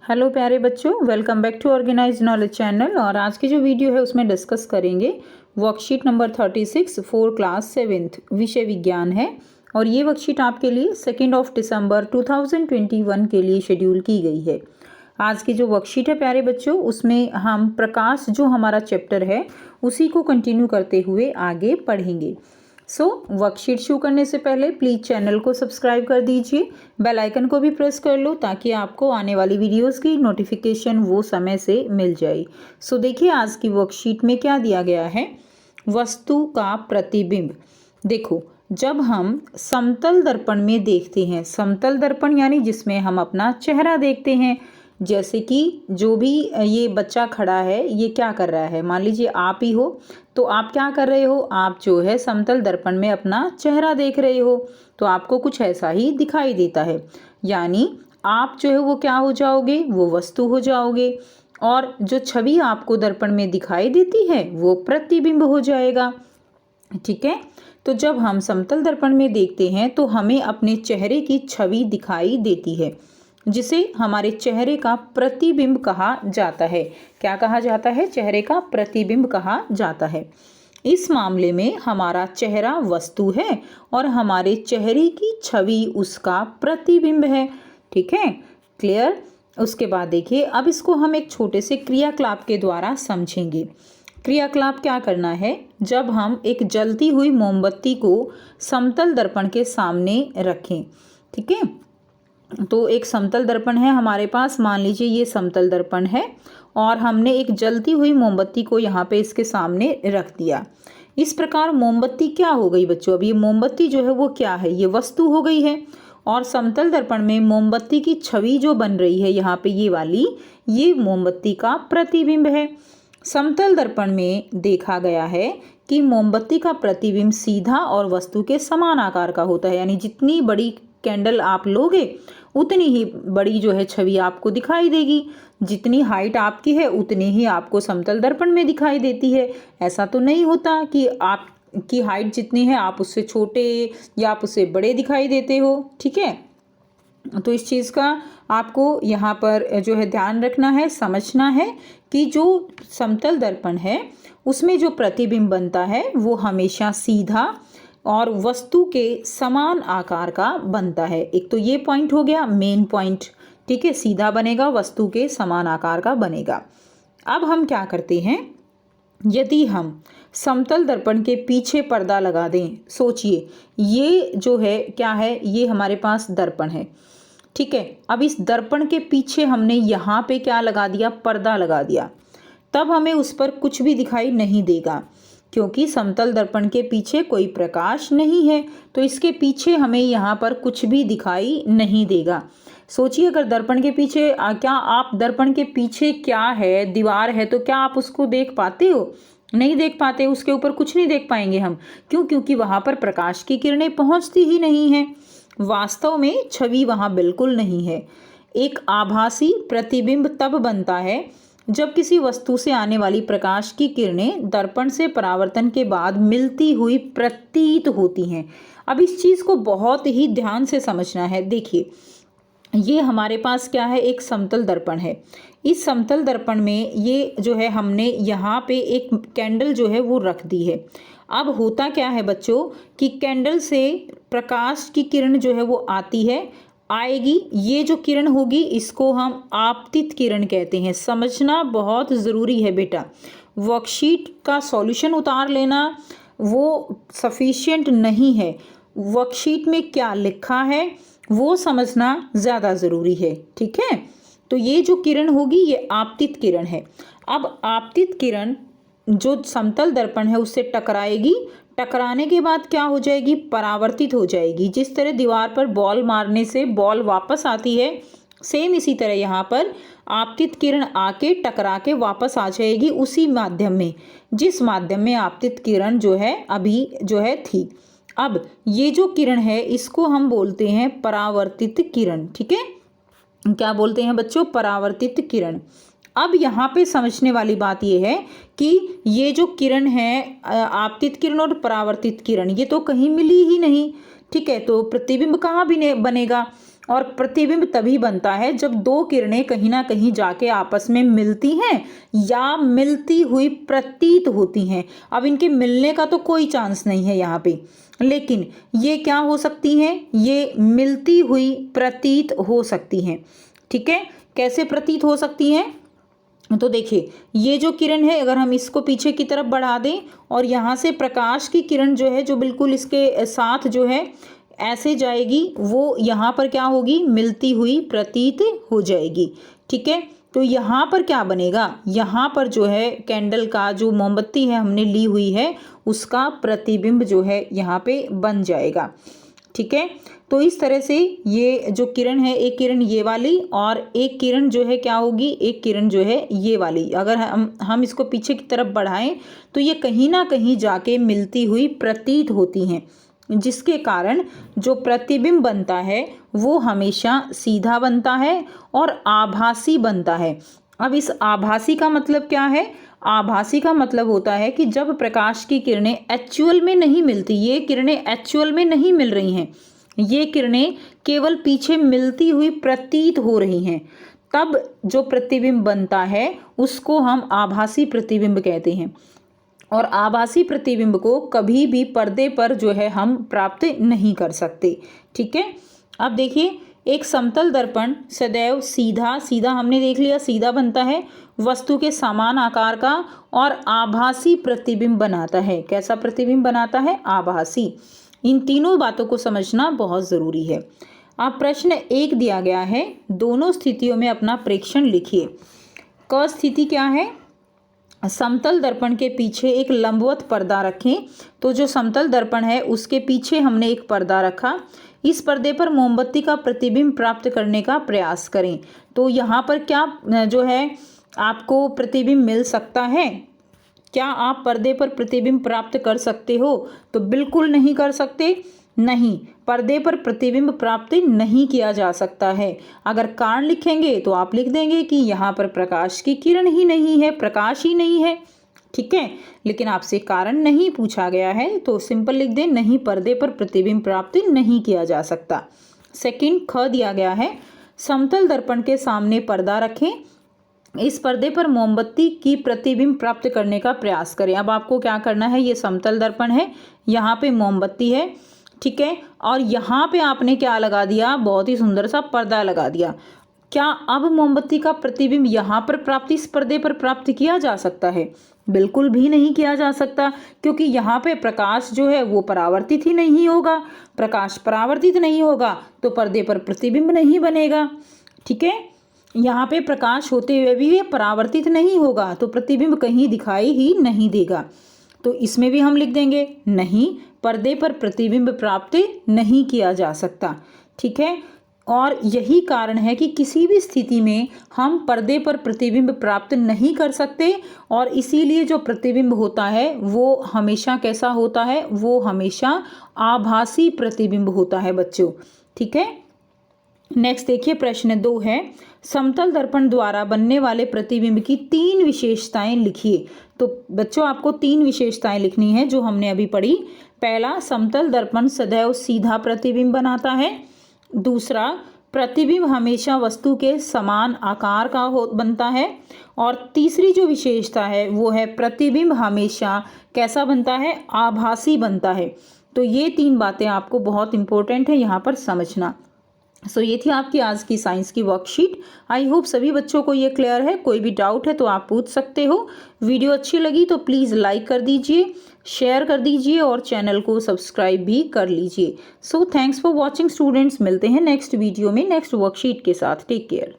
Hello प्यारे बच्चों, welcome back to Organise Knowledge channel. और आज की जो वीडियो है उसमें डिस्कस करेंगे worksheet number 36 for class 7th विषय विज्ञान है। और ये वर्कशीट आपके लिए 2 दिसंबर 2021 के लिए शेड्यूल की गई है। आज की जो वर्कशीट है प्यारे बच्चों, उसमें हम प्रकाश जो हमारा चैप्टर है उसी को कंटिन्यू करते हुए आगे पढ़ेंगे। वर्कशीट शुरू करने से पहले प्लीज़ चैनल को सब्सक्राइब कर दीजिए, बेल आइकन को भी प्रेस कर लो ताकि आपको आने वाली वीडियोस की नोटिफिकेशन वो समय से मिल जाए। देखिए आज की वर्कशीट में क्या दिया गया है। वस्तु का प्रतिबिंब। देखो, जब हम समतल दर्पण में देखते हैं, समतल दर्पण यानी जिसमें हम अपना चेहरा देखते हैं, जैसे कि जो भी ये बच्चा खड़ा है ये क्या कर रहा है, मान लीजिए आप ही हो, तो आप क्या कर रहे हो, आप जो है समतल दर्पण में अपना चेहरा देख रहे हो, तो आपको कुछ ऐसा ही दिखाई देता है। यानी आप जो है वो क्या हो जाओगे, वो वस्तु हो जाओगे, और जो छवि आपको दर्पण में दिखाई देती है वो प्रतिबिंब हो जाएगा। ठीक है, तो जब हम समतल दर्पण में देखते हैं तो हमें अपने चेहरे की छवि दिखाई देती है, जिसे हमारे चेहरे का प्रतिबिंब कहा जाता है। क्या कहा जाता है? चेहरे का प्रतिबिंब कहा जाता है। इस मामले में हमारा चेहरा वस्तु है और हमारे चेहरे की छवि उसका प्रतिबिंब है। ठीक है, क्लियर। उसके बाद देखिए, अब इसको हम एक छोटे से क्रियाकलाप के द्वारा समझेंगे। क्रियाकलाप क्या करना है, जब हम एक जलती हुई मोमबत्ती को समतल दर्पण के सामने रखें। ठीक है, तो एक समतल दर्पण है हमारे पास, मान लीजिए ये समतल दर्पण है और हमने एक जलती हुई मोमबत्ती को यहाँ पे इसके सामने रख दिया। इस प्रकार मोमबत्ती क्या हो गई बच्चों, अब ये मोमबत्ती जो है वो क्या है, ये वस्तु हो गई है। और समतल दर्पण में मोमबत्ती की छवि जो बन रही है यहाँ पे ये वाली, ये मोमबत्ती का प्रतिबिंब है। समतल दर्पण में देखा गया है कि मोमबत्ती का प्रतिबिंब सीधा और वस्तु के समान आकार का होता है। यानी जितनी बड़ी कैंडल आप लोगे उतनी ही बड़ी जो है छवि आपको दिखाई देगी। जितनी हाइट आपकी है उतनी ही आपको समतल दर्पण में दिखाई देती है। ऐसा तो नहीं होता कि आपकी हाइट जितनी है आप उससे छोटे या आप उससे बड़े दिखाई देते हो। ठीक है, तो इस चीज़ का आपको यहाँ पर जो है ध्यान रखना है, समझना है कि जो समतल दर्पण है उसमें जो प्रतिबिंब बनता है वो हमेशा सीधा और वस्तु के समान आकार का बनता है। एक तो ये पॉइंट हो गया मेन पॉइंट। ठीक है, सीधा बनेगा, वस्तु के समान आकार का बनेगा। अब हम क्या करते हैं, यदि हम समतल दर्पण के पीछे पर्दा लगा दें, सोचिए ये जो है क्या है, ये हमारे पास दर्पण है। ठीक है, अब इस दर्पण के पीछे हमने यहाँ पे क्या लगा दिया, पर्दा लगा दिया, तब हमें उस पर कुछ भी दिखाई नहीं देगा, क्योंकि समतल दर्पण के पीछे कोई प्रकाश नहीं है, तो इसके पीछे हमें यहाँ पर कुछ भी दिखाई नहीं देगा। सोचिए, अगर दर्पण के पीछे क्या आप दर्पण के पीछे क्या है, दीवार है, तो क्या आप उसको देख पाते हो? नहीं देख पाते, उसके ऊपर कुछ नहीं देख पाएंगे हम। क्यों? क्योंकि वहाँ पर प्रकाश की किरणें पहुँचती ही नहीं हैं। वास्तव में छवि वहाँ बिल्कुल नहीं है। एक आभासी प्रतिबिंब तब बनता है जब किसी वस्तु से आने वाली प्रकाश की किरणें दर्पण से परावर्तन के बाद मिलती हुई प्रतीत होती हैं। अब इस चीज़ को बहुत ही ध्यान से समझना है। देखिए, ये हमारे पास क्या है, एक समतल दर्पण है। इस समतल दर्पण में ये जो है हमने यहाँ पे एक कैंडल जो है वो रख दी है। अब होता क्या है बच्चों कि कैंडल से प्रकाश की किरण जो है वो आती है, आएगी। ये जो किरण होगी इसको हम आपतित किरण कहते हैं। समझना बहुत ज़रूरी है बेटा। वर्कशीट का सॉल्यूशन उतार लेना वो सफिशिएंट नहीं है, वर्कशीट में क्या लिखा है वो समझना ज़्यादा ज़रूरी है। ठीक है, तो ये जो किरण होगी ये आपतित किरण है। अब आपतित किरण जो समतल दर्पण है उससे टकराएगी, टकराने के बाद क्या हो जाएगी, परावर्तित हो जाएगी। जिस तरह दीवार पर बॉल मारने से बॉल वापस आती है, सेम इसी तरह यहाँ पर आपतित किरण आके टकरा के वापस आ जाएगी उसी माध्यम में, जिस माध्यम में आपतित किरण जो है अभी जो है थी। अब ये जो किरण है इसको हम बोलते हैं परावर्तित किरण। ठीक है, क्या बोलते हैं बच्चों, परावर्तित किरण। अब यहाँ पे समझने वाली बात यह है कि ये जो किरण है, आपतित किरण और परावर्तित किरण, ये तो कहीं मिली ही नहीं। ठीक है, तो प्रतिबिंब कहाँ भी बनेगा, और प्रतिबिंब तभी बनता है जब दो किरणें कहीं ना कहीं जाके आपस में मिलती हैं या मिलती हुई प्रतीत होती हैं। अब इनके मिलने का तो कोई चांस नहीं है यहाँ पे, लेकिन ये क्या हो सकती हैं, ये मिलती हुई प्रतीत हो सकती हैं। ठीक है, कैसे प्रतीत हो सकती हैं? तो देखिए, ये जो किरण है अगर हम इसको पीछे की तरफ बढ़ा दें और यहाँ से प्रकाश की किरण जो है जो बिल्कुल इसके साथ जो है ऐसे जाएगी, वो यहाँ पर क्या होगी, मिलती हुई प्रतीत हो जाएगी। ठीक है, तो यहाँ पर क्या बनेगा, यहाँ पर जो है कैंडल का जो मोमबत्ती है हमने ली हुई है उसका प्रतिबिंब जो है यहाँ पे बन जाएगा। ठीक है, तो इस तरह से ये जो किरण है, एक किरण ये वाली और एक किरण जो है क्या होगी, एक किरण जो है ये वाली, अगर हम इसको पीछे की तरफ बढ़ाएं तो ये कहीं ना कहीं जाके मिलती हुई प्रतीत होती हैं, जिसके कारण जो प्रतिबिंब बनता है वो हमेशा सीधा बनता है और आभासी बनता है। अब इस आभासी का मतलब क्या है? आभासी का मतलब होता है कि जब प्रकाश की किरणें एक्चुअल में नहीं मिलती, ये किरणें एक्चुअल में नहीं मिल रही हैं, ये किरणें केवल पीछे मिलती हुई प्रतीत हो रही हैं, तब जो प्रतिबिंब बनता है उसको हम आभासी प्रतिबिंब कहते हैं। और आभासी प्रतिबिंब को कभी भी पर्दे पर जो है हम प्राप्त नहीं कर सकते। ठीक है, अब देखिए, एक समतल दर्पण सदैव सीधा सीधा हमने देख लिया, सीधा बनता है, वस्तु के समान आकार का और आभासी प्रतिबिंब बनाता है। कैसा प्रतिबिंब बनाता है? आभासी। इन तीनों बातों को समझना बहुत ज़रूरी है। अब प्रश्न 1 दिया गया है, दोनों स्थितियों में अपना प्रेक्षण लिखिए। क स्थिति क्या है? समतल दर्पण के पीछे एक लंबवत पर्दा रखें। तो जो समतल दर्पण है उसके पीछे हमने एक पर्दा रखा, इस पर्दे पर मोमबत्ती का प्रतिबिंब प्राप्त करने का प्रयास करें। तो यहाँ पर क्या जो है आपको प्रतिबिंब मिल सकता है? क्या आप पर्दे पर प्रतिबिंब प्राप्त कर सकते हो? तो बिल्कुल नहीं कर सकते, नहीं, पर्दे पर प्रतिबिंब प्राप्त नहीं किया जा सकता है। अगर कारण लिखेंगे तो आप लिख देंगे कि यहाँ पर प्रकाश की किरण ही नहीं है, प्रकाश ही नहीं है। ठीक है, लेकिन आपसे कारण नहीं पूछा गया है तो सिंपल लिख दें, नहीं, पर्दे पर प्रतिबिंब प्राप्त नहीं किया जा सकता। सेकंड, ख दिया गया है, समतल दर्पण के सामने पर्दा रखें, इस पर्दे पर मोमबत्ती की प्रतिबिंब प्राप्त करने का प्रयास करें। अब आपको क्या करना है, ये समतल दर्पण है, यहाँ पे मोमबत्ती है, ठीक है, और यहाँ पे आपने क्या लगा दिया, बहुत ही सुंदर सा पर्दा लगा दिया। क्या अब मोमबत्ती का प्रतिबिंब यहाँ पर प्राप्त, इस पर्दे पर प्राप्त किया जा सकता है? बिल्कुल भी नहीं किया जा सकता, क्योंकि यहाँ पे प्रकाश जो है वो परावर्तित ही नहीं होगा। प्रकाश परावर्तित नहीं होगा तो पर्दे पर प्रतिबिंब नहीं बनेगा। ठीक है, यहाँ पे प्रकाश होते हुए भी परावर्तित नहीं होगा तो प्रतिबिंब कहीं दिखाई ही नहीं देगा। तो इसमें भी हम लिख देंगे, नहीं, पर्दे पर प्रतिबिंब प्राप्त नहीं किया जा सकता। ठीक है, और यही कारण है कि किसी भी स्थिति में हम पर्दे पर प्रतिबिंब प्राप्त नहीं कर सकते, और इसीलिए जो प्रतिबिंब होता है वो हमेशा कैसा होता है, वो हमेशा आभासी प्रतिबिंब होता है बच्चों। ठीक है, नेक्स्ट देखिए, प्रश्न 2 है, समतल दर्पण द्वारा बनने वाले प्रतिबिंब की 3 विशेषताएं लिखिए। तो बच्चों आपको 3 विशेषताएं लिखनी है जो हमने अभी पढ़ी। पहला, समतल दर्पण सदैव सीधा प्रतिबिंब बनाता है। दूसरा, प्रतिबिंब हमेशा वस्तु के समान आकार का बनता है। और तीसरी जो विशेषता है वो है प्रतिबिंब हमेशा कैसा बनता है, आभासी बनता है। तो ये 3 बातें आपको बहुत इंपॉर्टेंट है यहाँ पर समझना। सो ये थी आपकी आज की साइंस की वर्कशीट। आई होप सभी बच्चों को ये क्लियर है। कोई भी डाउट है तो आप पूछ सकते हो। वीडियो अच्छी लगी तो प्लीज़ लाइक कर दीजिए, शेयर कर दीजिए और चैनल को सब्सक्राइब भी कर लीजिए। So thanks for watching students. मिलते हैं नेक्स्ट वीडियो में नेक्स्ट वर्कशीट के साथ। Take care.